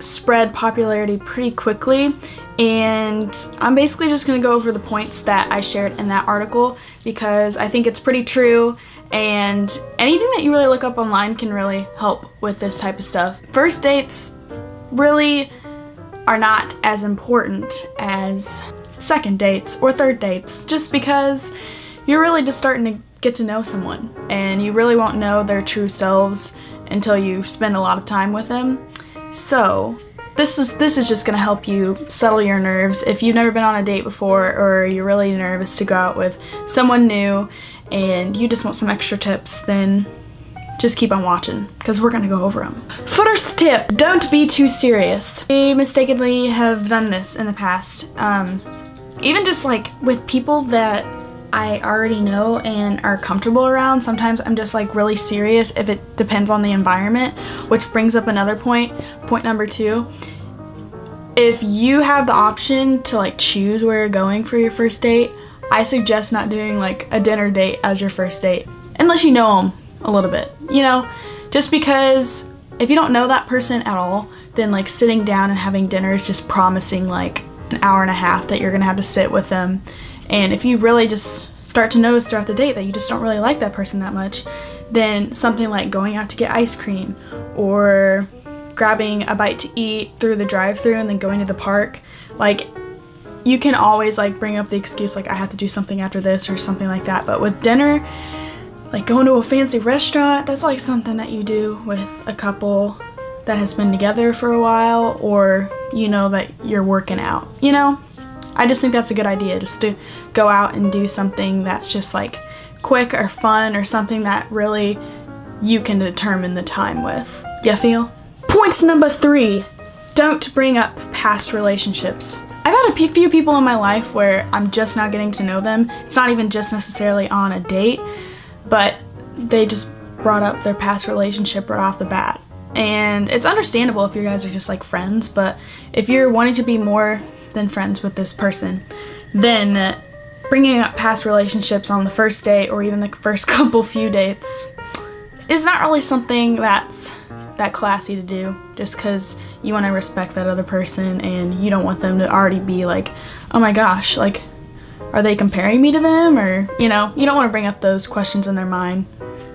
spread popularity pretty quickly, and I'm basically just going to go over the points that I shared in that article because I think it's pretty true, and anything that you really look up online can really help with this type of stuff. First dates really are not as important as second dates or third dates, just because you're really just starting to get to know someone, and you really won't know their true selves until you spend a lot of time with them. So this is just gonna help you settle your nerves if you've never been on a date before, or you're really nervous to go out with someone new and you just want some extra tips. Then just keep on watching because we're gonna go over them. First tip, don't be too serious. I mistakenly have done this in the past, even just like with people that I already know and are comfortable around. Sometimes I'm just like really serious if it depends on the environment, which brings up another point number 2. If you have the option to like choose where you're going for your first date, I suggest not doing like a dinner date as your first date unless you know them a little bit, you know, just because if you don't know that person at all, then like sitting down and having dinner is just promising like an hour and a half that you're gonna have to sit with them. And if you really just start to notice throughout the date that you just don't really like that person that much, then something like going out to get ice cream or grabbing a bite to eat through the drive-thru and then going to the park, like you can always like bring up the excuse like I have to do something after this or something like that. But with dinner, like going to a fancy restaurant, that's like something that you do with a couple that has been together for a while, or you know that you're working out, you know? I just think that's a good idea, just to go out and do something that's just like quick or fun or something that really you can determine the time with. You feel? Points number 3, don't bring up past relationships. I've had a few people in my life where I'm just not getting to know them. It's not even just necessarily on a date, but they just brought up their past relationship right off the bat. And it's understandable if you guys are just like friends, but if you're wanting to be more than friends with this person, then bringing up past relationships on the first date or even the first few dates is not really something that's that classy to do, just because you want to respect that other person and you don't want them to already be like, oh my gosh, like are they comparing me to them, or you know, you don't want to bring up those questions in their mind,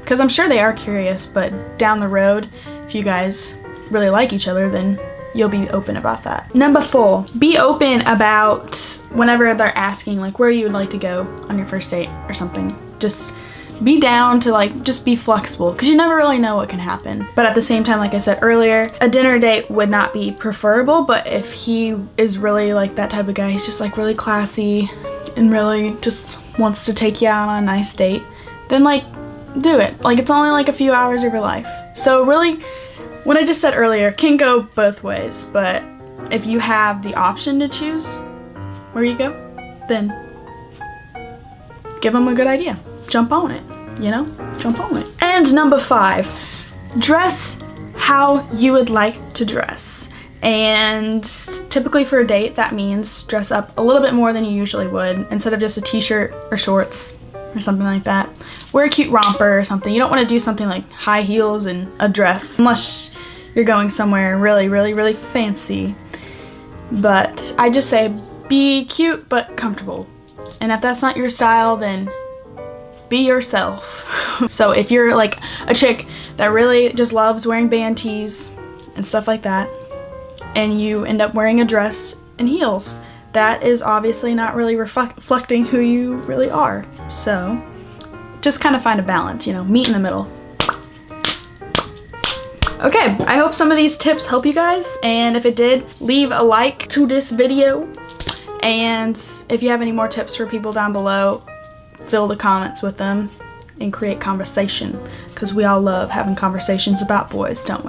because I'm sure they are curious, but down the road if you guys really like each other, then you'll be open about that. Number 4, be open about whenever they're asking like where you would like to go on your first date or something. Just be down to like just be flexible, because you never really know what can happen. But at the same time, like I said earlier, a dinner date would not be preferable, but if he is really like that type of guy, he's just like really classy and really just wants to take you out on a nice date, then like do it. Like it's only like a few hours of your life. So really, what I just said earlier can go both ways, but if you have the option to choose where you go, then give them a good idea. Jump on it, you know? Jump on it. And number 5, dress how you would like to dress. And typically for a date, that means dress up a little bit more than you usually would. Instead of just a t-shirt or shorts or something like that, wear a cute romper or something. You don't want to do something like high heels and a dress unless you're going somewhere really, really, really fancy. But I just say be cute but comfortable. And if that's not your style, then be yourself. So if you're like a chick that really just loves wearing band tees and stuff like that, and you end up wearing a dress and heels, that is obviously not really reflecting who you really are. So just kind of find a balance, you know, meet in the middle. Okay, I hope some of these tips help you guys, and if it did, leave a like to this video, and if you have any more tips for people down below, fill the comments with them and create conversation, because we all love having conversations about boys, don't we?